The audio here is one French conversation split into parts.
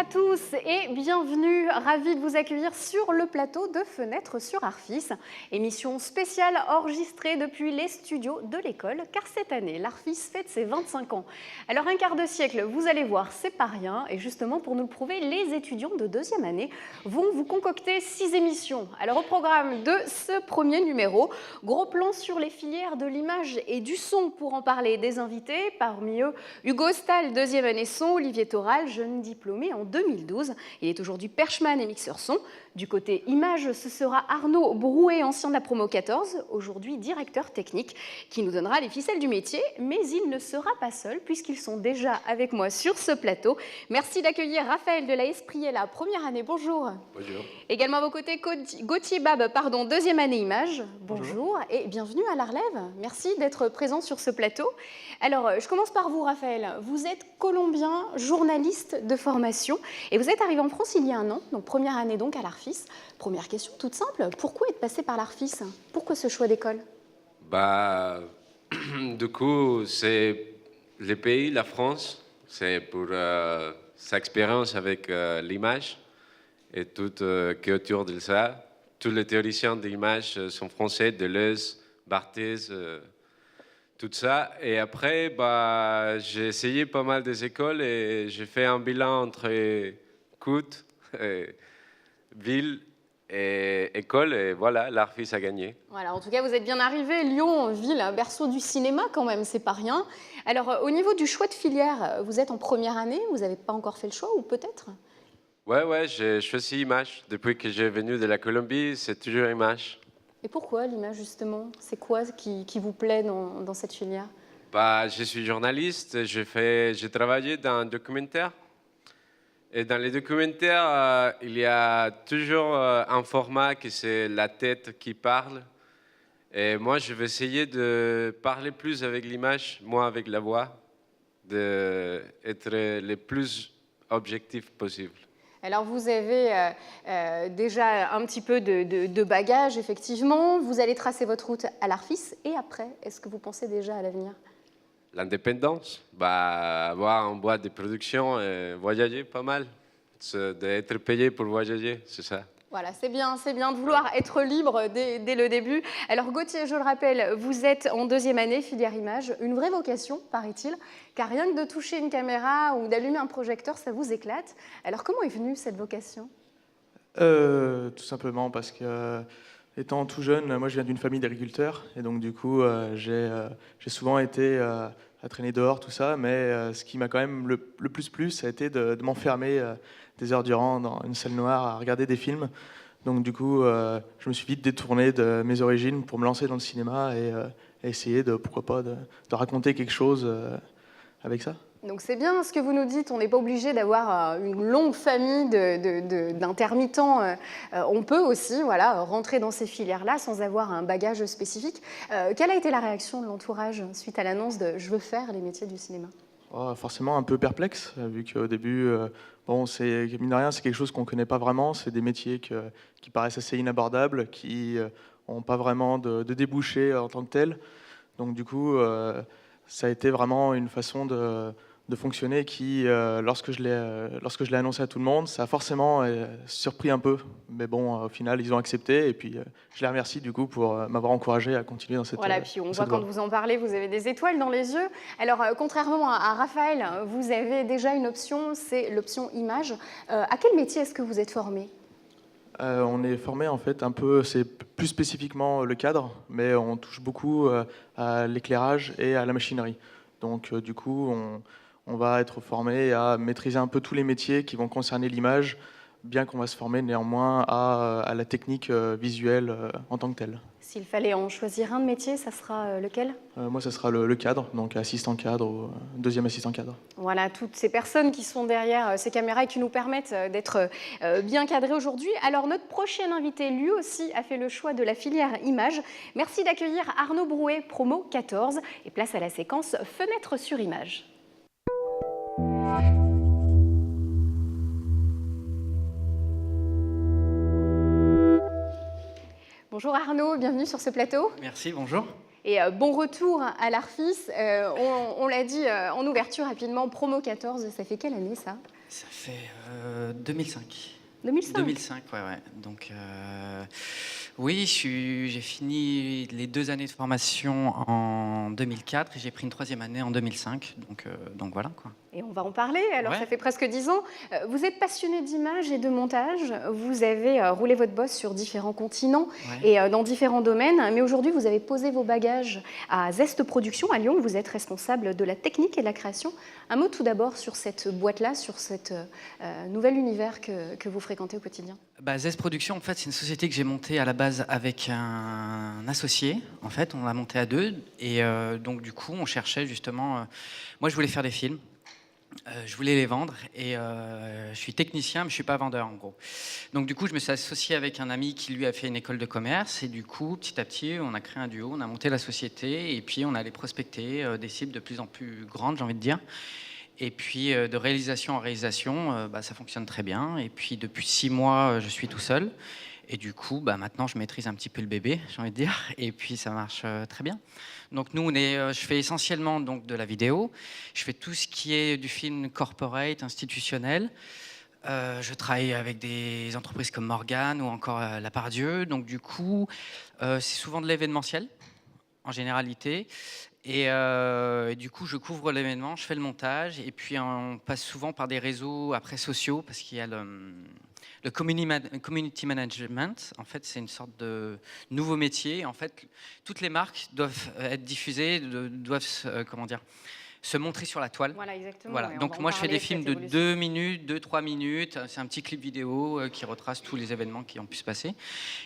à tous et bienvenue, ravi de vous accueillir sur le plateau de Fenêtres sur Arfis, émission spéciale enregistrée depuis les studios de l'école, car cette année, l'Arfis fête ses 25 ans. Alors un quart de siècle, vous allez voir, c'est pas rien, et justement pour nous le prouver, les étudiants de deuxième année vont vous concocter 6 émissions. Alors au programme de ce premier numéro, gros plan sur les filières de l'image et du son pour en parler des invités, parmi eux Hugo Stahl, deuxième année son, Olivier Toral, jeune diplômé en 2012. Il est aujourd'hui perchman et mixeur son. Du côté image, ce sera Arnaud Brouet, ancien de la promo 14, aujourd'hui directeur technique, qui nous donnera les ficelles du métier. Mais il ne sera pas seul, puisqu'ils sont déjà avec moi sur ce plateau. Merci d'accueillir Raphaël de la Espriella, première année. Bonjour. Bonjour. Également à vos côtés, Gauthier Bab, deuxième année image. Bonjour et bienvenue à la relève. Merci d'être présent sur ce plateau. Alors, je commence par vous, Raphaël. Vous êtes colombien, journaliste de formation et vous êtes arrivé en France il y a un an, donc première année donc à l'Arfis. Première question toute simple, pourquoi être passé par l'Arfis? Pourquoi ce choix d'école? Du coup, c'est le pays, la France, c'est pour sa expérience avec l'image et tout qui est autour de ça. Tous les théoriciens de l'image sont français, Deleuze, Barthez, tout ça. Et après, j'ai essayé pas mal des écoles et j'ai fait un bilan entre coûts, ville et école. Et voilà, l'Arfis a gagné. Voilà, en tout cas, vous êtes bien arrivé. Lyon, ville, berceau du cinéma quand même, c'est pas rien. Alors, au niveau du choix de filière, vous êtes en première année, vous n'avez pas encore fait le choix ou peut-être? Ouais, j'ai choisi image. Depuis que j'ai venu de la Colombie, c'est toujours image. Et pourquoi l'image justement? C'est quoi qui vous plaît dans cette filière? Je suis journaliste, j'ai travaillé dans un documentaire. Et dans les documentaires, il y a toujours un format qui c'est la tête qui parle. Et moi, je vais essayer de parler plus avec l'image, moi avec la voix, d'être le plus objectif possible. Alors, vous avez déjà un petit peu de bagages, effectivement. Vous allez tracer votre route à l'Arfis. Et après, est-ce que vous pensez déjà à l'avenir? L'indépendance, avoir une boîte de production et voyager pas mal. D'être payé pour voyager, c'est ça. Voilà, c'est bien de vouloir être libre dès le début. Alors Gauthier, je le rappelle, vous êtes en deuxième année, filière image, une vraie vocation, paraît-il, car rien que de toucher une caméra ou d'allumer un projecteur, ça vous éclate. Alors comment est venue cette vocation? Tout simplement parce que, étant tout jeune, moi je viens d'une famille d'agriculteurs, et donc du coup j'ai souvent été à traîner dehors, tout ça, mais ce qui m'a quand même le plus plu, ça a été de m'enfermer des heures durant dans une salle noire à regarder des films. Donc du coup, je me suis vite détourné de mes origines pour me lancer dans le cinéma et essayer pourquoi pas, de raconter quelque chose avec ça. Donc c'est bien ce que vous nous dites, on n'est pas obligé d'avoir une longue famille d'intermittents. On peut aussi rentrer dans ces filières-là sans avoir un bagage spécifique. Quelle a été la réaction de l'entourage suite à l'annonce de « je veux faire les métiers du cinéma » ? Forcément un peu perplexe, vu qu'au début, mine de rien, c'est quelque chose qu'on ne connaît pas vraiment. C'est des métiers qui paraissent assez inabordables, qui n'ont pas vraiment de débouchés en tant que tels. Donc du coup, ça a été vraiment une façon de fonctionner qui, lorsque je l'ai annoncé à tout le monde, ça a forcément surpris un peu. Mais bon, au final, ils ont accepté. Et puis, je les remercie du coup pour m'avoir encouragé à continuer dans cette voie. Voilà, puis on voit quand vous en parlez, vous avez des étoiles dans les yeux. Alors, contrairement à Raphaël, vous avez déjà une option, c'est l'option image. À quel métier est-ce que vous êtes formé ? On est formé en fait un peu, c'est plus spécifiquement le cadre, mais on touche beaucoup à l'éclairage et à la machinerie. Donc, du coup, on va être formé à maîtriser un peu tous les métiers qui vont concerner l'image, bien qu'on va se former néanmoins à la technique visuelle en tant que telle. S'il fallait en choisir un de métier, ça sera lequel ? Moi, ça sera le cadre, donc assistant cadre ou deuxième assistant cadre. Voilà, toutes ces personnes qui sont derrière ces caméras et qui nous permettent d'être bien cadrés aujourd'hui. Alors, notre prochain invité, lui aussi, a fait le choix de la filière image. Merci d'accueillir Arnaud Brouet, promo 14, et place à la séquence Fenêtres sur image. Bonjour Arnaud, bienvenue sur ce plateau. Merci, bonjour. Et bon retour à l'Arfis. On l'a dit en ouverture rapidement, promo 14, ça fait quelle année ça ? Ça fait 2005. 2005. 2005, ouais. Donc, oui, j'ai fini les 2 années de formation en 2004 et j'ai pris une 3e année en 2005. Donc voilà, quoi. Et on va en parler, alors Ouais. ça fait presque 10 ans. Vous êtes passionné d'image et de montage, vous avez roulé votre bosse sur différents continents Ouais. et dans différents domaines, mais aujourd'hui vous avez posé vos bagages à Zest Productions à Lyon, vous êtes responsable de la technique et de la création. Un mot tout d'abord sur cette boîte-là, sur cet nouvel univers que vous fréquentez au quotidien. Zest Productions, en fait, c'est une société que j'ai montée à la base avec un associé. En fait, on l'a montée à 2 et donc du coup, on cherchait justement. Moi, je voulais faire des films. Je voulais les vendre et je suis technicien, mais je suis pas vendeur en gros. Donc du coup, je me suis associé avec un ami qui lui a fait une école de commerce et du coup, petit à petit, on a créé un duo, on a monté la société et puis on allait prospecter des cibles de plus en plus grandes, j'ai envie de dire. Et puis de réalisation en réalisation, ça fonctionne très bien. Et puis depuis 6 mois, je suis tout seul. Et du coup, maintenant, je maîtrise un petit peu le bébé, j'ai envie de dire. Et puis ça marche très bien. Donc nous, je fais essentiellement donc, de la vidéo. Je fais tout ce qui est du film corporate, institutionnel. Je travaille avec des entreprises comme Morgan ou encore La Pardieu. Donc du coup, c'est souvent de l'événementiel, en généralité. Et du coup, je couvre l'événement, je fais le montage. Et puis, on passe souvent par des réseaux après sociaux parce qu'il y a le community management. En fait, c'est une sorte de nouveau métier. En fait, toutes les marques doivent être diffusées, doivent se montrer sur la toile. Voilà, exactement. Voilà. Donc moi, je fais des films de 2 minutes, 2-3 minutes. C'est un petit clip vidéo qui retrace tous les événements qui ont pu se passer.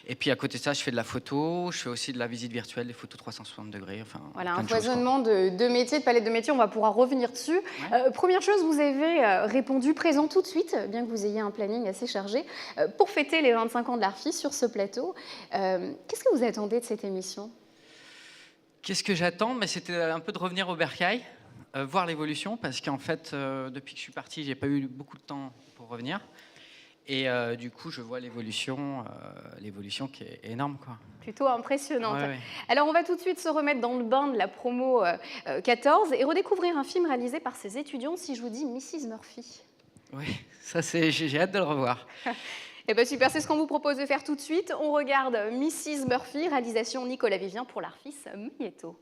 Et puis à côté de ça, je fais de la photo. Je fais aussi de la visite virtuelle, des photos 360 degrés. Enfin, voilà, un plein de choses, foisonnement de métiers, de palettes de métiers. On va pouvoir revenir dessus. Ouais. Première chose, vous avez répondu présent tout de suite, bien que vous ayez un planning assez chargé, pour fêter les 25 ans de l'Arfis sur ce plateau. Qu'est-ce que vous attendez de cette émission ? Qu'est-ce que j'attends ? Mais c'était un peu de revenir au bercail. Voir l'évolution, parce qu'en fait, depuis que je suis parti, j'ai pas eu beaucoup de temps pour revenir. Et du coup, je vois l'évolution qui est énorme, quoi. Plutôt impressionnante. Ouais. Alors, on va tout de suite se remettre dans le bain de la promo 14 et redécouvrir un film réalisé par ses étudiants, si je vous dis Mrs. Murphy. Oui, ça j'ai hâte de le revoir. Eh bien super, c'est ce qu'on vous propose de faire tout de suite. On regarde Mrs. Murphy, réalisation Nicolas Vivien pour l'Arfis Magnéto.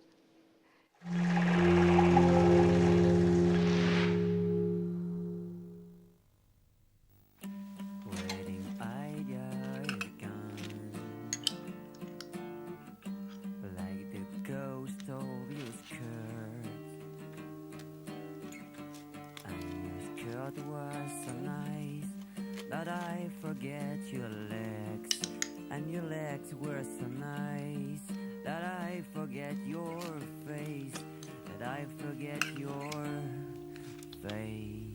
Was so nice that I forget your legs, and your legs were so nice that I forget your face, that I forget your face.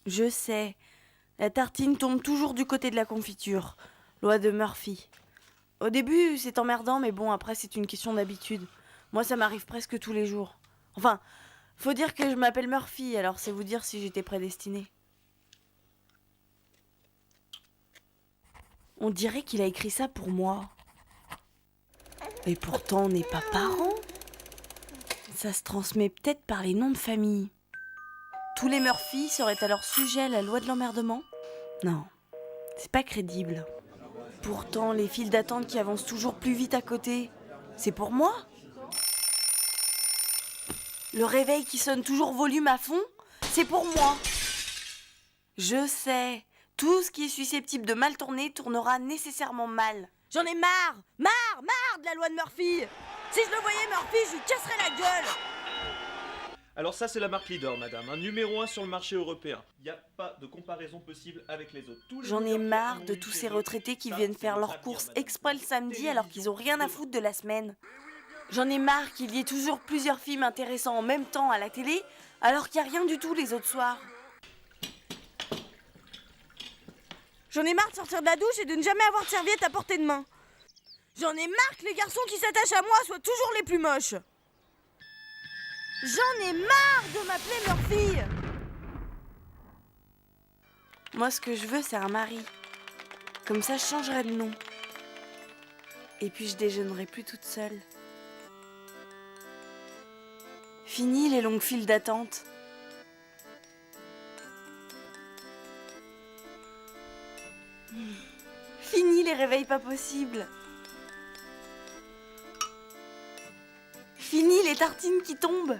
Je sais. La tartine tombe toujours du côté de la confiture. Loi de Murphy. Au début, c'est emmerdant, mais bon, après, c'est une question d'habitude. Moi, ça m'arrive presque tous les jours. Enfin, faut dire que je m'appelle Murphy, alors c'est vous dire si j'étais prédestinée. On dirait qu'il a écrit ça pour moi. Et pourtant, on n'est pas parents. Ça se transmet peut-être par les noms de famille. Tous les Murphy seraient alors sujets à la loi de l'emmerdement ? Non, c'est pas crédible. Pourtant, les files d'attente qui avancent toujours plus vite à côté, c'est pour moi ? Le réveil qui sonne toujours volume à fond, c'est pour moi. Je sais, tout ce qui est susceptible de mal tourner tournera nécessairement mal. J'en ai marre de la loi de Murphy. Si je le voyais Murphy, je lui casserais la gueule. Alors ça c'est la marque leader madame, un numéro 1 sur le marché européen. Il n'y a pas de comparaison possible avec les autres. J'en ai marre de tous ces retraités qui viennent faire leurs courses exprès le samedi alors qu'ils ont rien à foutre de la semaine. J'en ai marre qu'il y ait toujours plusieurs films intéressants en même temps à la télé alors qu'il n'y a rien du tout les autres soirs. J'en ai marre de sortir de la douche et de ne jamais avoir de serviette à portée de main. J'en ai marre que les garçons qui s'attachent à moi soient toujours les plus moches. J'en ai marre de m'appeler Murphy. Moi, ce que je veux, c'est un mari. Comme ça, je changerai de nom. Et puis je déjeunerai plus toute seule. Fini les longues files d'attente. Fini les réveils pas possibles. Fini les tartines qui tombent.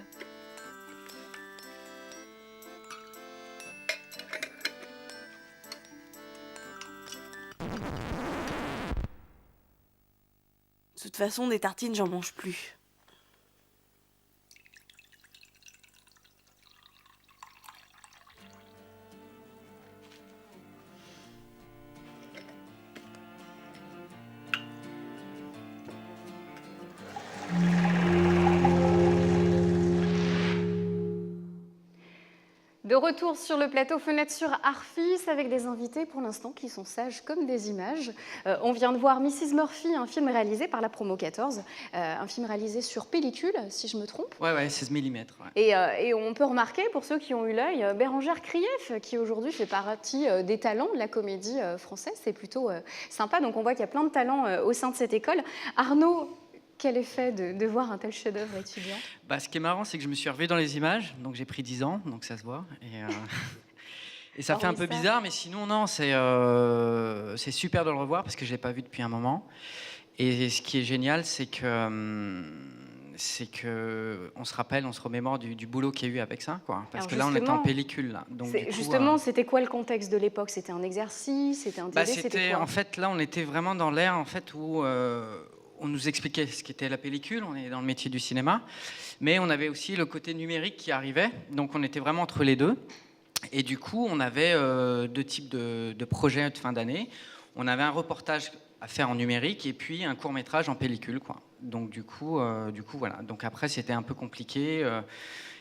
De toute façon, des tartines, j'en mange plus. De retour sur le plateau Fenêtre sur Arfis avec des invités pour l'instant qui sont sages comme des images. On vient de voir Mrs. Murphy, un film réalisé par la Promo 14, un film réalisé sur pellicule, si je me trompe. Ouais, 16 mm. Ouais. Et on peut remarquer, pour ceux qui ont eu l'œil, Bérengère Krief, qui aujourd'hui fait partie des talents de la comédie française. C'est plutôt sympa, donc on voit qu'il y a plein de talents au sein de cette école. Arnaud, quel effet de voir un tel chef-d'œuvre étudiant? Ce qui est marrant, c'est que je me suis revu dans les images, donc j'ai pris 10 ans, donc ça se voit. Et ça fait un peu bizarre, mais sinon, non, c'est super de le revoir parce que je ne l'ai pas vu depuis un moment. Et ce qui est génial, c'est que on se rappelle, on se remémore du boulot qu'il y a eu avec ça, quoi. Parce que là, on était en pellicule. Là. Donc, justement, c'était quoi le contexte de l'époque? C'était un exercice? C'était un télé? C'était quoi? En fait, là, on était vraiment dans l'ère en fait, où on nous expliquait ce qu'était la pellicule, on est dans le métier du cinéma, mais on avait aussi le côté numérique qui arrivait, donc on était vraiment entre les deux. Et du coup, on avait deux types de projets de fin d'année. On avait un reportage à faire en numérique et puis un court-métrage en pellicule, quoi. Donc du coup, voilà. Donc après, c'était un peu compliqué.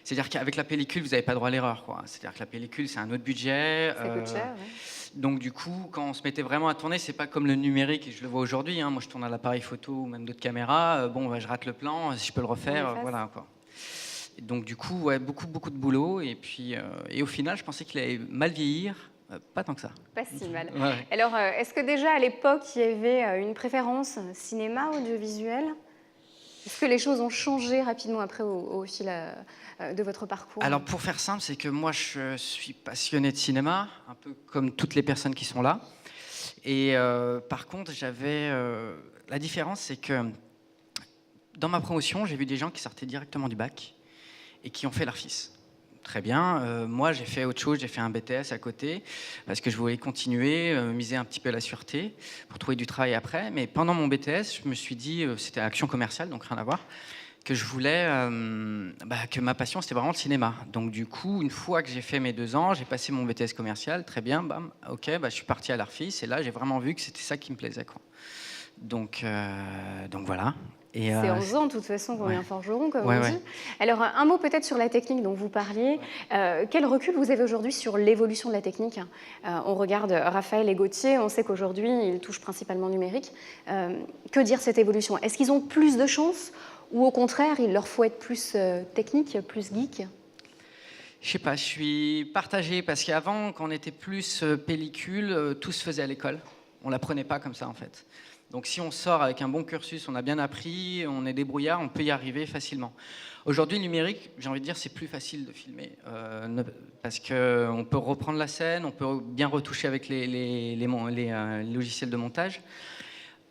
C'est-à-dire qu'avec la pellicule, vous n'avez pas droit à l'erreur, quoi. C'est-à-dire que la pellicule, c'est un autre budget. Ça coûte cher, ouais. Donc du coup, quand on se mettait vraiment à tourner, c'est pas comme le numérique, et je le vois aujourd'hui. Moi, je tourne à l'appareil photo ou même d'autres caméras. Je rate le plan, si je peux le refaire, voilà, quoi. Et donc du coup, ouais, beaucoup de boulot. Et puis, et au final, je pensais qu'il allait mal vieillir. Pas tant que ça. Pas si mal. Ouais. Alors, est-ce que déjà à l'époque, il y avait une préférence cinéma, audiovisuel? Est-ce que les choses ont changé rapidement après au fil de votre parcours? Alors pour faire simple, c'est que moi je suis passionné de cinéma, un peu comme toutes les personnes qui sont là. Et par contre, la différence, c'est que dans ma promotion, j'ai vu des gens qui sortaient directement du bac et qui ont fait l'ARFIS. Très bien. Moi, j'ai fait autre chose. J'ai fait un BTS à côté parce que je voulais continuer, miser un petit peu la sûreté pour trouver du travail après. Mais pendant mon BTS, je me suis dit, c'était action commerciale, donc rien à voir, que je voulais, que ma passion, c'était vraiment le cinéma. Donc du coup, une fois que j'ai fait mes 2 ans, j'ai passé mon BTS commercial, très bien, bam, ok, je suis parti à l'ARFIS et là, j'ai vraiment vu que c'était ça qui me plaisait, quoi. Donc voilà. C'est en faisant, de toute façon, qu'on devient forgeron, comme on dit. Ouais. Alors, un mot peut-être sur la technique dont vous parliez. Quel recul vous avez aujourd'hui sur l'évolution de la technique? On regarde Raphaël et Gauthier, on sait qu'aujourd'hui, ils touchent principalement numérique. Que dire cette évolution? Est-ce qu'ils ont plus de chance ou au contraire, il leur faut être plus technique, plus geek? Je sais pas, je suis partagé parce qu'avant, quand on était plus pellicule, tout se faisait à l'école. On l'apprenait pas comme ça, en fait. Donc si on sort avec un bon cursus, on a bien appris, on est débrouillard, on peut y arriver facilement. Aujourd'hui, numérique, j'ai envie de dire, c'est plus facile de filmer parce qu'on peut reprendre la scène, on peut bien retoucher avec les logiciels de montage.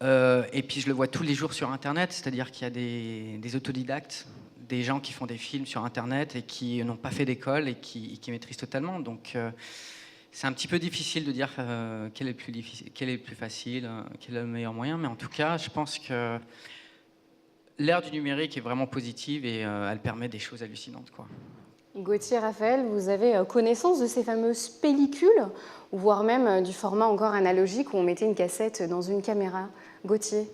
Et puis je le vois tous les jours sur Internet, c'est-à-dire qu'il y a des autodidactes, des gens qui font des films sur Internet et qui n'ont pas fait d'école et qui maîtrisent totalement. Donc c'est un petit peu difficile de dire quel est le plus facile, quel est le meilleur moyen, mais en tout cas, je pense que l'ère du numérique est vraiment positive et elle permet des choses hallucinantes, quoi. Gauthier, Raphaël, vous avez connaissance de ces fameuses pellicules, ou voire même du format encore analogique où on mettait une cassette dans une caméra? Gauthier?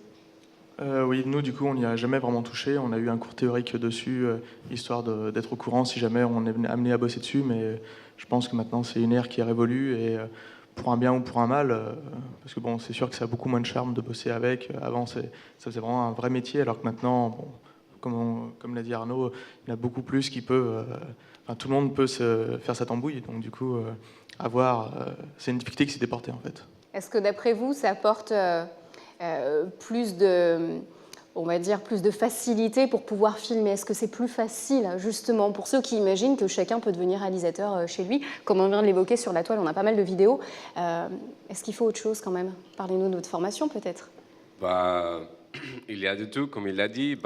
Oui, nous, du coup, on n'y a jamais vraiment touché. On a eu un cours théorique dessus, histoire d'être au courant si jamais on est amené à bosser dessus, mais je pense que maintenant, c'est une ère qui est révolue, et pour un bien ou pour un mal, parce que bon, c'est sûr que ça a beaucoup moins de charme de bosser avec. Avant, ça faisait vraiment un vrai métier, alors que maintenant, comme l'a dit Arnaud, il y en a beaucoup plus qui peuvent... tout le monde peut se faire sa tambouille, donc du coup, c'est une difficulté qui s'est déportée, en fait. Est-ce que d'après vous, ça apporte plus de, on va dire, plus de facilité pour pouvoir filmer? Est-ce que c'est plus facile, justement, pour ceux qui imaginent que chacun peut devenir réalisateur chez lui? Comme on vient de l'évoquer sur la toile, on a pas mal de vidéos. Est-ce qu'il faut autre chose quand même? Parlez-nous de votre formation peut-être. Il y a de tout, comme il l'a dit.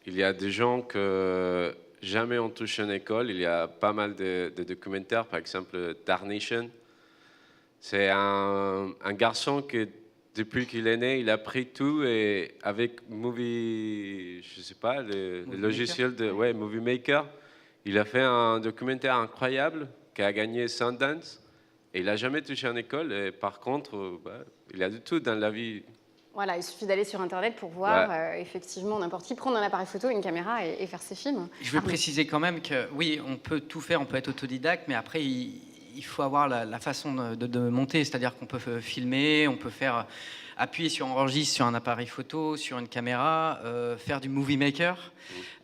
Il y a des gens que jamais ont touché une école. Il y a pas mal de documentaires, par exemple Tarnation. C'est un garçon qui, depuis qu'il est né, il a pris tout et avec Movie, je sais pas, le logiciel de Movie Maker, il a fait un documentaire incroyable qui a gagné Sundance et il n'a jamais touché une école. Et par contre, il y a de tout dans la vie. Voilà, il suffit d'aller sur Internet pour voir effectivement n'importe qui prendre un appareil photo, une caméra et faire ses films. Je veux préciser quand même que oui, on peut tout faire, on peut être autodidacte, mais après, il faut avoir la façon de monter, c'est-à-dire qu'on peut filmer, on peut faire appuyer sur enregistre sur un appareil photo, sur une caméra, faire du movie maker.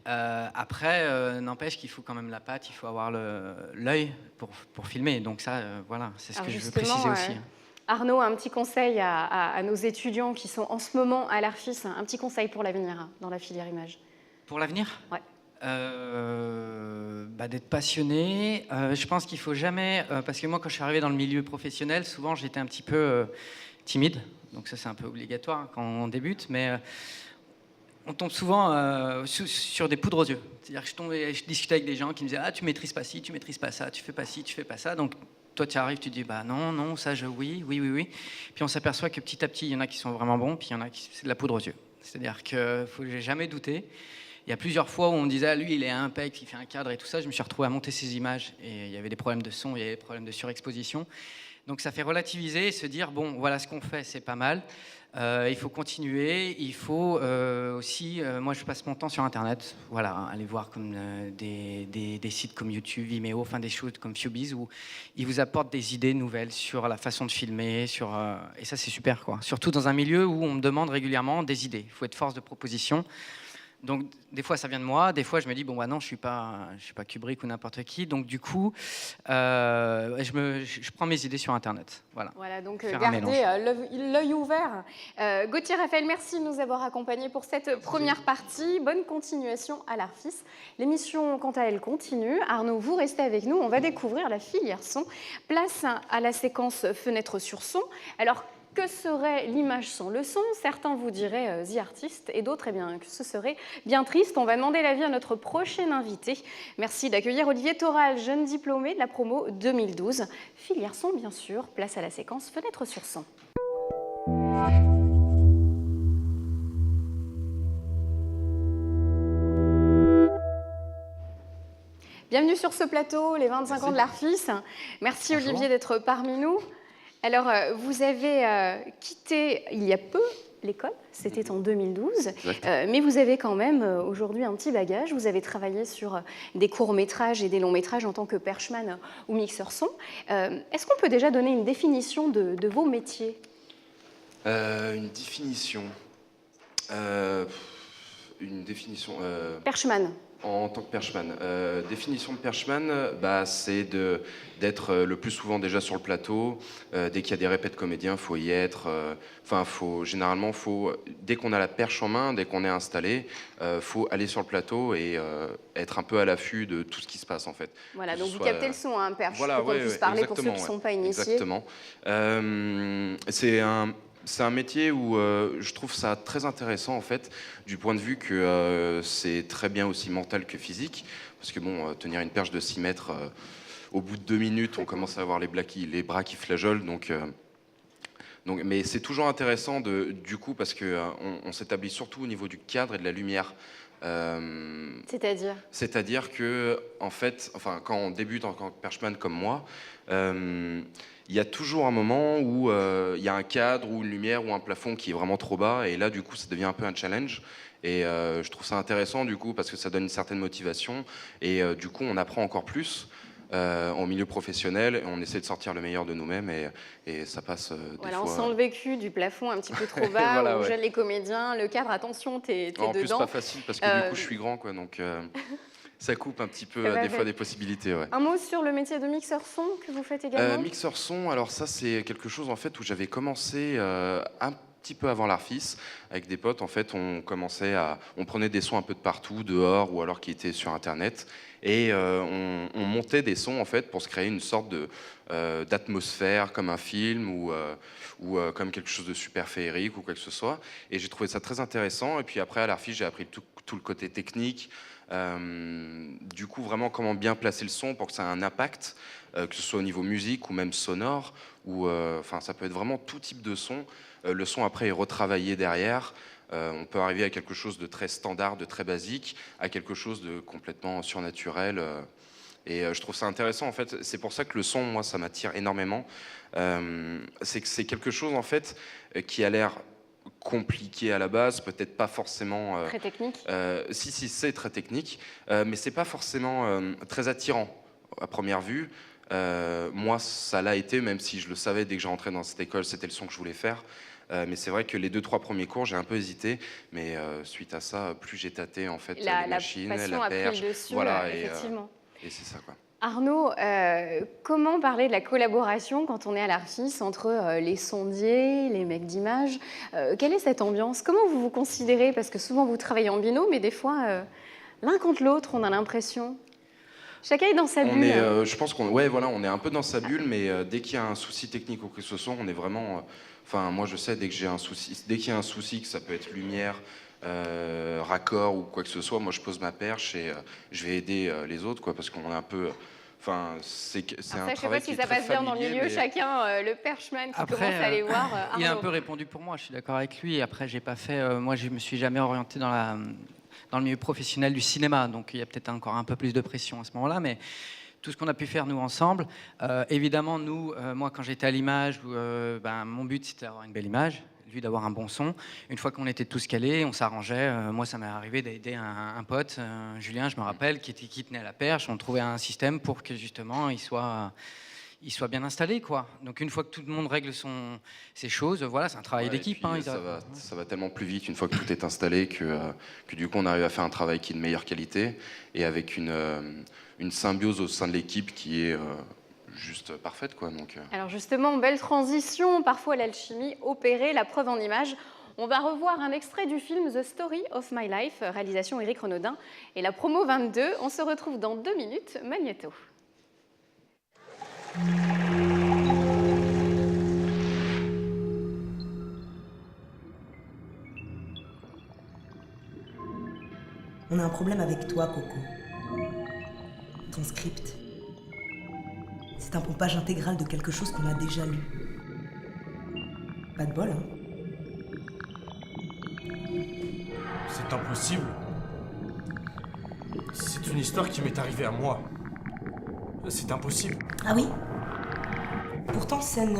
Après, n'empêche qu'il faut quand même la patte, il faut avoir l'œil pour filmer. Donc ça, voilà, c'est ce que je veux préciser aussi. Arnaud, un petit conseil à nos étudiants qui sont en ce moment à l'ARFIS, un petit conseil pour l'avenir dans la filière image. Pour l'avenir ? Ouais. D'être passionné. Je pense qu'il faut jamais... parce que moi, quand je suis arrivé dans le milieu professionnel, souvent, j'étais un petit peu timide. Donc ça, c'est un peu obligatoire quand on débute. Mais on tombe souvent sur des poudres aux yeux. C'est-à-dire que je discutais avec des gens qui me disaient « Ah, tu maîtrises pas ci, tu maîtrises pas ça, tu fais pas ci, tu fais pas ça. » Donc, toi, tu arrives, tu dis « Non, ça, oui. » Puis on s'aperçoit que petit à petit, il y en a qui sont vraiment bons, puis il y en a qui c'est de la poudre aux yeux. C'est-à-dire qu'il ne faut jamais douter. Il y a plusieurs fois où on me disait, lui, il est impec, il fait un cadre et tout ça. Je me suis retrouvé à monter ces images et il y avait des problèmes de son, il y avait des problèmes de surexposition. Donc ça fait relativiser et se dire, bon, voilà ce qu'on fait, c'est pas mal. Il faut continuer, il faut aussi, moi je passe mon temps sur Internet, voilà, aller voir comme des sites comme YouTube, Vimeo, enfin des choses comme Fubiz où ils vous apportent des idées nouvelles sur la façon de filmer, et ça c'est super, quoi. Surtout dans un milieu où on me demande régulièrement des idées. Il faut être force de proposition. Donc, des fois, ça vient de moi. Des fois, je me dis, non, je suis pas Kubrick ou n'importe qui. Donc, du coup, je prends mes idées sur Internet. Voilà, donc gardez l'œil ouvert. Gauthier, Raphaël, merci de nous avoir accompagnés pour cette première partie. Bonne continuation à l'ARFIS. L'émission, quant à elle, continue. Arnaud, vous restez avec nous. On va découvrir la filière son. Place à la séquence fenêtre sur son. Alors, que serait l'image sans le son? Certains vous diraient The Artist et d'autres que ce serait bien triste. On va demander l'avis à notre prochain invité. Merci d'accueillir Olivier Toral, jeune diplômé de la promo 2012. Filière son, bien sûr. Place à la séquence fenêtre sur son. Bienvenue sur ce plateau, les 25 ans de l'ARFIS. Merci Bonjour. Olivier d'être parmi nous. Alors, vous avez quitté il y a peu l'école, c'était en 2012, mais vous avez quand même aujourd'hui un petit bagage. Vous avez travaillé sur des courts-métrages et des longs-métrages en tant que perchman ou mixeur son. Est-ce qu'on peut déjà donner une définition de vos métiers? Une définition. Perchman. En tant que perchman. Définition de perchman, c'est d'être le plus souvent déjà sur le plateau. Dès qu'il y a des répètes comédiens, il faut y être. Généralement, dès qu'on a la perche en main, dès qu'on est installé, faut aller sur le plateau et être un peu à l'affût de tout ce qui se passe en fait. Voilà, donc vous captez le son à un perche, voilà, pour qu'on puisse parler pour ceux qui ne sont pas initiés. Exactement. C'est un métier où je trouve ça très intéressant en fait, du point de vue que c'est très bien aussi mental que physique, parce que tenir une perche de 6 mètres, au bout de 2 minutes, on commence à avoir les bras qui flageolent, mais c'est toujours intéressant du coup parce que on s'établit surtout au niveau du cadre et de la lumière. C'est-à-dire que en fait, quand on débute en tant que perchman comme moi, il y a toujours un moment où il y a un cadre ou une lumière ou un plafond qui est vraiment trop bas, et là du coup ça devient un peu un challenge, et je trouve ça intéressant du coup parce que ça donne une certaine motivation, et du coup on apprend encore plus en milieu professionnel, et on essaie de sortir le meilleur de nous-mêmes, et ça passe des fois... On sent le vécu du plafond un petit peu trop bas, voilà, où gêne les comédiens, le cadre, attention, t'es dedans. En plus pas facile parce que du coup je suis grand, quoi, donc... ça coupe un petit peu Ça va des fois avec. des possibilités. Ouais. Un mot sur le métier de mixeur son que vous faites également. Mixeur son, alors ça c'est quelque chose en fait où j'avais commencé un petit peu avant l'Arfis avec des potes. En fait, on prenait des sons un peu de partout, dehors ou alors qui étaient sur Internet, et on montait des sons en fait pour se créer une sorte d'atmosphère comme un film ou comme quelque chose de super féerique ou quoi que ce soit. Et j'ai trouvé ça très intéressant. Et puis après à l'Arfis, j'ai appris tout le côté technique. Du coup, vraiment comment bien placer le son pour que ça ait un impact, que ce soit au niveau musique ou même sonore, ou enfin ça peut être vraiment tout type de son. Le son après est retravaillé derrière. On peut arriver à quelque chose de très standard, de très basique, à quelque chose de complètement surnaturel. Et je trouve ça intéressant en fait. C'est pour ça que le son, moi, ça m'attire énormément. C'est que c'est quelque chose en fait qui a l'air compliqué à la base, peut-être pas forcément. Très technique. Si, c'est très technique, mais c'est pas forcément très attirant à première vue. Moi, ça l'a été, même si je le savais dès que j'ai rentré dans cette école, c'était le son que je voulais faire. Mais c'est vrai que les 2-3 premiers cours, j'ai un peu hésité, mais suite à ça, plus j'ai tâté en fait les machines, passion la a pris perche, le dessus, voilà, effectivement. et c'est ça quoi. Arnaud, comment parler de la collaboration quand on est à l'Arfis entre les sondiers, les mecs d'image quelle est cette ambiance? Comment vous vous considérez? Parce que souvent vous travaillez en binôme, mais des fois, l'un contre l'autre, on a l'impression. Chacun est dans sa bulle. Je pense on est un peu dans sa bulle, mais dès qu'il y a un souci technique ou que ce soit, on est vraiment. Enfin, moi je sais dès qu'il y a un souci, que ça peut être lumière, raccord ou quoi que ce soit, moi je pose ma perche et je vais aider les autres, quoi, parce qu'on est un peu. Enfin, c'est Alors un ça, je sais travail pas qui si est ça très passe bien dans le familier, milieu, mais- chacun, le perchman qui Après, commence à aller voir il a un Arnaud. peu répondu pour moi, je suis d'accord avec lui. Après, j'ai pas fait. Moi, je me suis jamais orienté dans le milieu professionnel du cinéma, donc il y a peut-être encore un peu plus de pression à ce moment-là, mais tout ce qu'on a pu faire nous ensemble, évidemment nous, moi quand j'étais à l'image, mon but c'était d'avoir une belle image, lui d'avoir un bon son. Une fois qu'on était tous calés, on s'arrangeait. Moi ça m'est arrivé d'aider un pote, Julien, je me rappelle, qui tenait à la perche. On trouvait un système pour que justement il soit bien installé, quoi. Donc une fois que tout le monde règle ses choses, voilà, c'est un travail Ouais, d'équipe. et puis, ça va tellement plus vite une fois que tout est installé que du coup on arrive à faire un travail qui est de meilleure qualité et avec une symbiose au sein de l'équipe qui est juste parfaite, quoi. Donc, Alors justement, belle transition, parfois l'alchimie opérée, la preuve en image. On va revoir un extrait du film The Story of My Life, réalisation Éric Renaudin, et la promo 22. On se retrouve dans 2 minutes, Magnéto. On a un problème avec toi, Coco. Ton script. C'est un pompage intégral de quelque chose qu'on a déjà lu. Pas de bol, hein? C'est impossible. C'est une histoire qui m'est arrivée à moi. C'est impossible. Ah oui? Pourtant, scène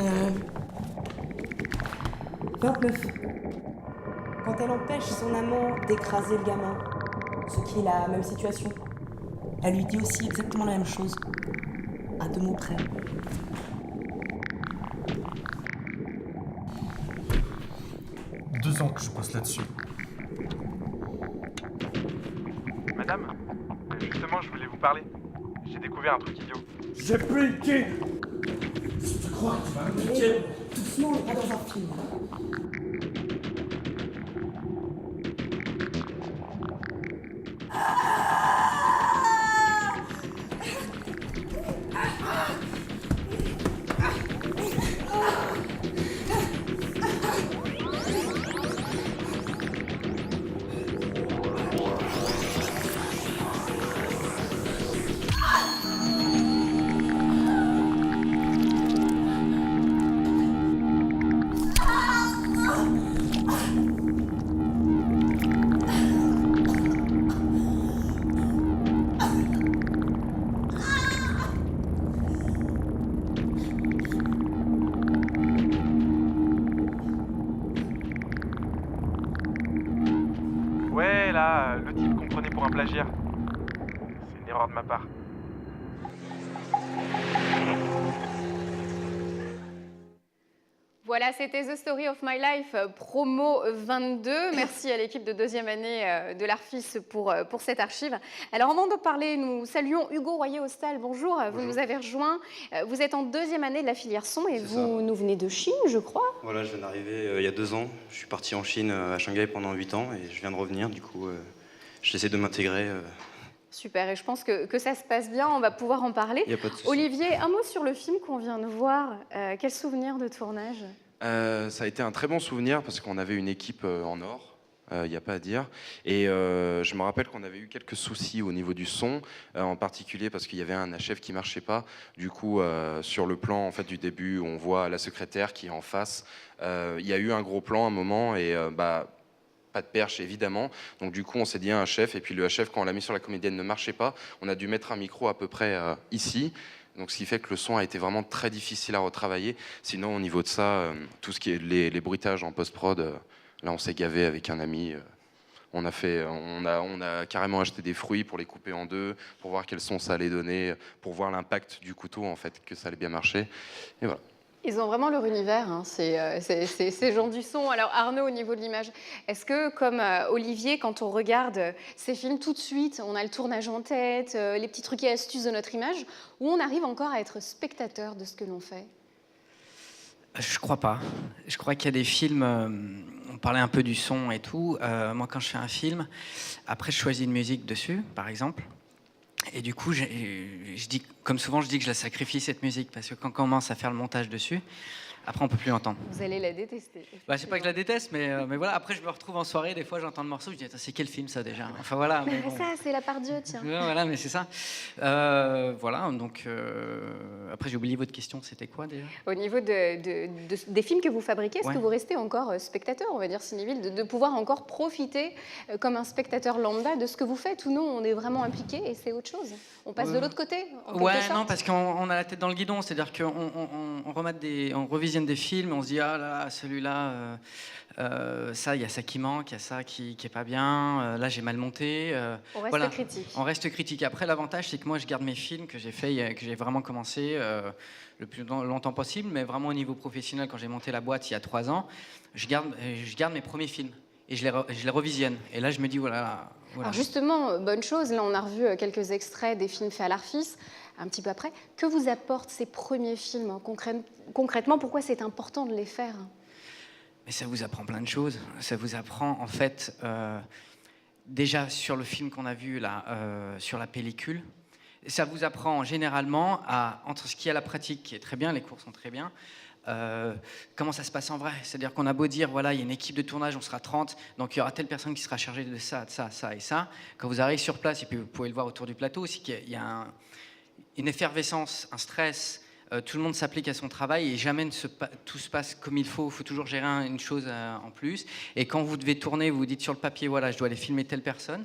29. Quand elle empêche son amant d'écraser le gamin, ce qui est la même situation, elle lui dit aussi exactement la même chose, à 2 mots près. « 2 ans que je bosse là-dessus. Madame, justement, je voulais vous parler. J'ai découvert un truc idiot. J'ai briqué. Si tu crois que tu vas me niquer. Doucement, on est pas dans un film. Ouais, là, le type qu'on prenait pour un plagiaire. C'est une erreur de ma part. Voilà, c'était The Story of My Life, promo 22. Merci à l'équipe de deuxième année de l'Arfis pour cette archive. Alors, avant de parler, nous saluons Hugo Royer-Hostal. Bonjour, vous nous avez rejoint. Vous êtes en deuxième année de la filière son et vous nous venez de Chine, je crois. Voilà, je viens d'arriver il y a 2 ans. Je suis parti en Chine, à Shanghai, pendant 8 ans et je viens de revenir. Du coup, j'essaie de m'intégrer. Super, et je pense que ça se passe bien, on va pouvoir en parler. Il n'y a pas de souci. Olivier, un mot sur le film qu'on vient de voir. Quel souvenir de tournage? Ça a été un très bon souvenir parce qu'on avait une équipe en or, il n'y a pas à dire. Et je me rappelle qu'on avait eu quelques soucis au niveau du son, en particulier parce qu'il y avait un HF qui ne marchait pas. Du coup, sur le plan en fait, du début, on voit la secrétaire qui est en face. Il y a eu un gros plan à un moment et pas de perche évidemment, donc du coup on s'est dit un HF et puis le HF quand on l'a mis sur la comédienne ne marchait pas, on a dû mettre un micro à peu près ici, donc ce qui fait que le son a été vraiment très difficile à retravailler. Sinon au niveau de ça, tout ce qui est les bruitages en post-prod, là on s'est gavé avec un ami, on a carrément acheté des fruits pour les couper en deux, pour voir quel son ça allait donner, pour voir l'impact du couteau en fait, que ça allait bien marcher, et voilà. Ils ont vraiment leur univers, hein, ces gens du son. Alors Arnaud, au niveau de l'image, est-ce que comme Olivier, quand on regarde ces films, tout de suite, on a le tournage en tête, les petits trucs et astuces de notre image, ou on arrive encore à être spectateur de ce que l'on fait? Je crois pas. Je crois qu'il y a des films, on parlait un peu du son et tout. Moi, quand je fais un film, après je choisis une musique dessus, par exemple. Et du coup, je dis, comme souvent, je dis que je la sacrifie cette musique parce que quand on commence à faire le montage dessus, après on peut plus l'entendre. Vous allez la détester. Bah, c'est pas que je la déteste, mais voilà. Après, je me retrouve en soirée, des fois, j'entends le morceau, je dis attends, c'est quel film ça déjà? Enfin voilà. Mais bon. ça, c'est la part Dieu, tiens. Ouais, voilà, mais c'est ça. Voilà. Donc après, j'ai oublié votre question. C'était quoi déjà? Au niveau des films que vous fabriquez, est-ce que vous restez encore spectateur, on va dire cinéphile, de pouvoir encore profiter comme un spectateur lambda de ce que vous faites, ou non, on est vraiment impliqué et c'est autre chose? On passe de l'autre côté, en quelque sorte. Non, parce qu'on a la tête dans le guidon, c'est-à-dire qu'on revisionne des films, on se dit ah là, celui-là, ça, il y a ça qui manque, il y a ça qui est pas bien, là j'ai mal monté. On reste critique. On reste critique. Après, l'avantage, c'est que moi, je garde mes films que j'ai fait, que j'ai vraiment commencé le plus longtemps possible, mais vraiment au niveau professionnel, quand j'ai monté la boîte il y a 3 ans, je garde mes premiers films et je les revisionne. Et là, je me dis voilà. Alors justement, bonne chose, là on a revu quelques extraits des films faits à l'Arfis, un petit peu après. Que vous apportent ces premiers films concrètement? Pourquoi c'est important de les faire? Mais ça vous apprend plein de choses. Ça vous apprend en fait déjà sur le film qu'on a vu là, sur la pellicule. Ça vous apprend généralement entre ce qui est à la pratique, qui est très bien, les cours sont très bien, comment ça se passe en vrai. C'est-à-dire qu'on a beau dire, voilà, il y a une équipe de tournage, on sera 30, donc il y aura telle personne qui sera chargée de ça, de ça, ça et ça. Quand vous arrivez sur place, et puis vous pouvez le voir autour du plateau aussi, qu'il y a une effervescence, un stress, tout le monde s'applique à son travail et jamais tout se passe comme il faut. Il faut toujours gérer une chose en plus. Et quand vous devez tourner, vous vous dites sur le papier, voilà, je dois aller filmer telle personne.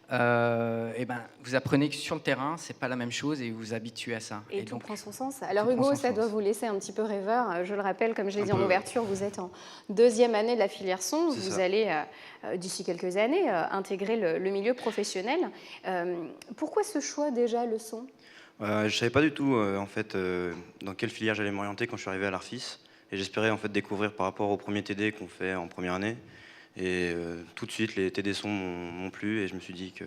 Et ben, vous apprenez que sur le terrain, c'est pas la même chose et vous vous habituez à ça. Et tout donc, prend son sens. Alors Hugo, ça doit vous laisser un petit peu rêveur. Je le rappelle, comme je l'ai dit en ouverture, vous êtes en deuxième année de la filière son. Vous allez, d'ici quelques années, intégrer le milieu professionnel. Pourquoi ce choix déjà, le son? Je savais pas du tout en fait dans quelle filière j'allais m'orienter quand je suis arrivé à l'Arfis. Et j'espérais en fait découvrir par rapport au premier TD qu'on fait en première année. Et tout de suite, les TD sons m'ont plu et je me suis dit que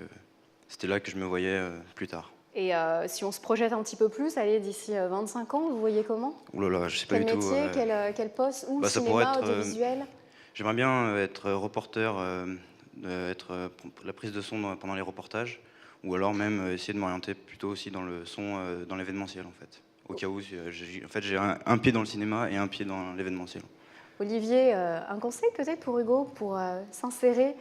c'était là que je me voyais plus tard. Et si on se projette un petit peu plus, allez, d'ici 25 ans, vous voyez comment? Ouh là là, je sais pas du tout. Quel métier, quel poste? Ou cinéma, audiovisuel? J'aimerais bien être reporter, être la prise de son pendant les reportages, ou alors même essayer de m'orienter plutôt aussi dans le son, dans l'événementiel en fait. Au cas où, j'ai un pied dans le cinéma et un pied dans l'événementiel. Olivier, un conseil peut-être pour Hugo, pour s'insérer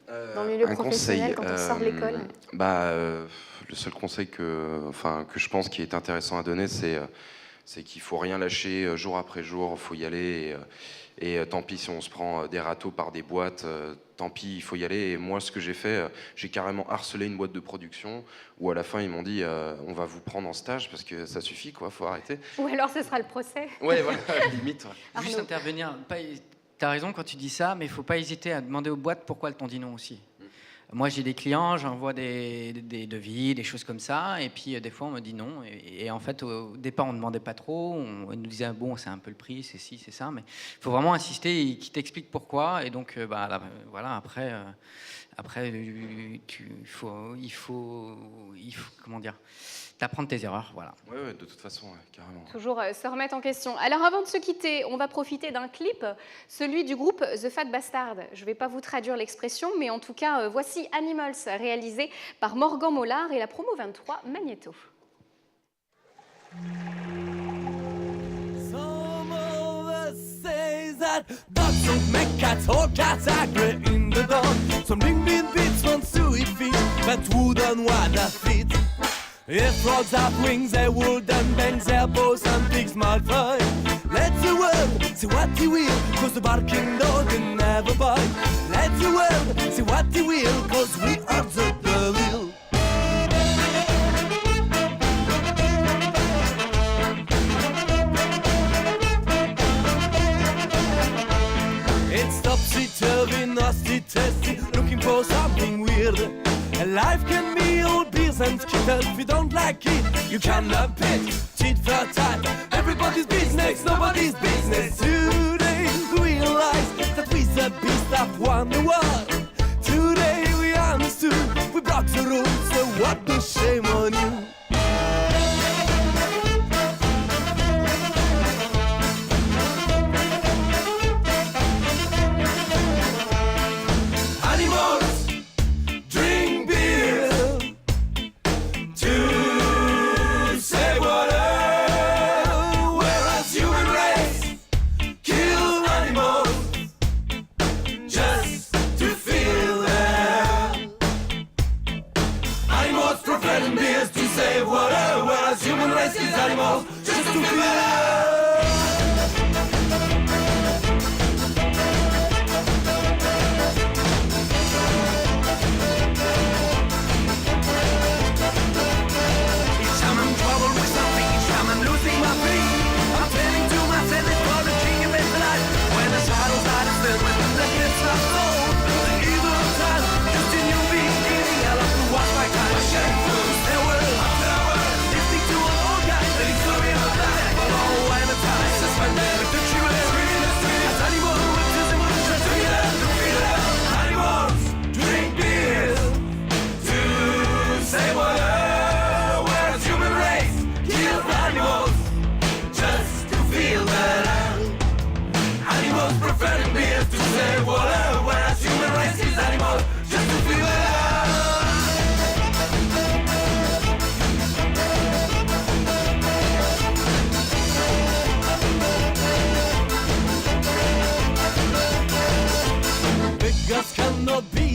dans le milieu professionnel quand on sort de l'école? Le seul conseil que je pense qui est intéressant à donner, c'est qu'il ne faut rien lâcher jour après jour, il faut y aller. Et tant pis si on se prend des râteaux par des boîtes, tant pis, il faut y aller. Et moi, ce que j'ai fait, j'ai carrément harcelé une boîte de production où à la fin, ils m'ont dit on va vous prendre en stage parce que ça suffit, quoi, faut arrêter. Ou alors ce sera le procès. Ouais, voilà, limite. Ouais. Juste intervenir. T'as raison quand tu dis ça, mais il ne faut pas hésiter à demander aux boîtes pourquoi elles t'ont dit non aussi. Moi, j'ai des clients, j'envoie des devis, des choses comme ça, et puis des fois, on me dit non. Et en fait, au départ, on ne demandait pas trop. On nous disait, ah, bon, c'est un peu le prix, c'est ci, c'est ça. Mais il faut vraiment insister et qu'ils t'expliquent pourquoi. Et donc, voilà, après, il faut, comment dire, t'apprendre tes erreurs, voilà. Ouais, de toute façon, ouais, carrément. Toujours se remettre en question. Alors avant de se quitter, on va profiter d'un clip, celui du groupe The Fat Bastard. Je ne vais pas vous traduire l'expression, mais en tout cas, voici Animals, réalisé par Morgan Mollard et la promo 23 Magneto. Some of us say that dogs don't make cats or cats agree in the dawn. Some ring beats want suet feet, but wouldn't want a feet. If frogs have wings, they wouldn't bang their bows and pigs might fly. Let the world see what he will, cause the barking dog will never bite. Let the world see what he will, cause we are the devil. It's topsy-turvy, nasty-testy, looking for something weird. And life can be all beers and skittles. If you don't like it, you cannot pitch. Tit for tat, everybody's business, nobody's business. Today we realize that we the beast have won the war. Today we understood, we broke the rules, so what the shame on you?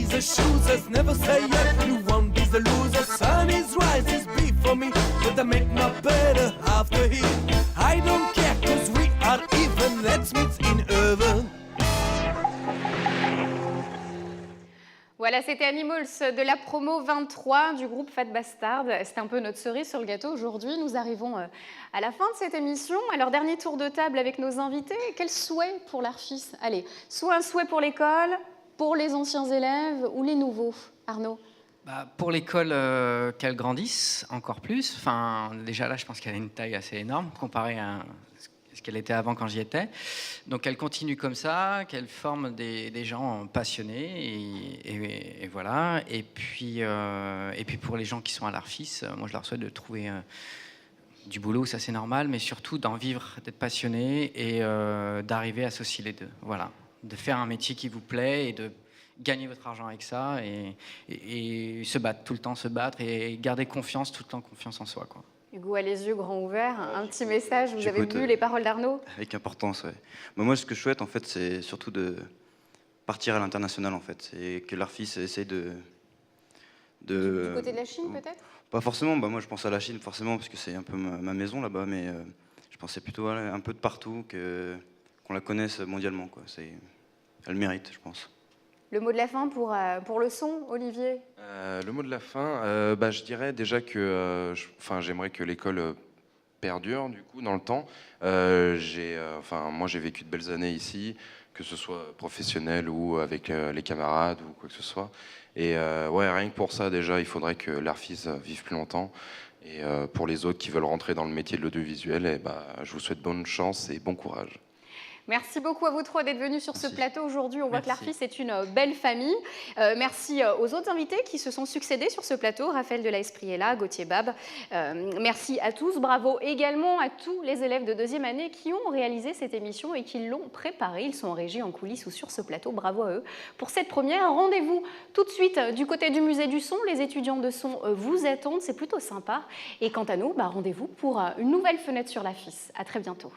The choosers never say yes, you won't be the loser. Sun is rises before me, but I make my better after him. I don't care, cause we are even, let's meet in heaven. Voilà, c'était Animals de la promo 23 du groupe Fat Bastard. C'était un peu notre cerise sur le gâteau aujourd'hui. Nous arrivons à la fin de cette émission. Alors, dernier tour de table avec nos invités. Quel souhait pour l'Arfis? Allez, soit un souhait pour l'école, pour les anciens élèves ou les nouveaux? Arnaud? Pour l'école, qu'elle grandisse encore plus. Enfin, déjà là, je pense qu'elle a une taille assez énorme comparée à ce qu'elle était avant quand j'y étais. Donc qu'elle continue comme ça, qu'elle forme des gens passionnés et voilà. Et puis pour les gens qui sont à l'Arfis, moi je leur souhaite de trouver du boulot, ça c'est normal, mais surtout d'en vivre, d'être passionné et d'arriver à associer les deux. Voilà, de faire un métier qui vous plaît et de gagner votre argent avec ça et se battre, tout le temps se battre et garder confiance, tout le temps confiance en soi, quoi. Hugo a les yeux grands ouverts, un petit message, vous avez vu les paroles d'Arnaud? Avec importance, ouais. Moi, ce que je souhaite, en fait, c'est surtout de partir à l'international, en fait. Et que l'Arfis essaye de... Du côté de la Chine, peut-être? Pas forcément, moi je pense à la Chine, forcément, parce que c'est un peu ma maison là-bas, mais je pensais plutôt à un peu de partout, qu'on la connaisse mondialement, quoi. Elle mérite, je pense. Le mot de la fin pour le son, Olivier? Le mot de la fin, je dirais déjà que j'aimerais que l'école perdure du coup dans le temps. Moi j'ai vécu de belles années ici, que ce soit professionnel ou avec les camarades ou quoi que ce soit. Et ouais, rien que pour ça, déjà, il faudrait que l'ARFIS vive plus longtemps. Et pour les autres qui veulent rentrer dans le métier de l'audiovisuel, je vous souhaite bonne chance et bon courage. Merci beaucoup à vous trois d'être venus sur ce plateau aujourd'hui. On voit que l'ARFIS est une belle famille. Merci aux autres invités qui se sont succédés sur ce plateau. Raphaël de la Espriella, Gauthier Bab. Merci à tous. Bravo également à tous les élèves de deuxième année qui ont réalisé cette émission et qui l'ont préparée. Ils sont en régie, en coulisses ou sur ce plateau. Bravo à eux pour cette première. Rendez-vous tout de suite du côté du musée du son. Les étudiants de son vous attendent. C'est plutôt sympa. Et quant à nous, rendez-vous pour une nouvelle fenêtre sur l'ARFIS. À très bientôt.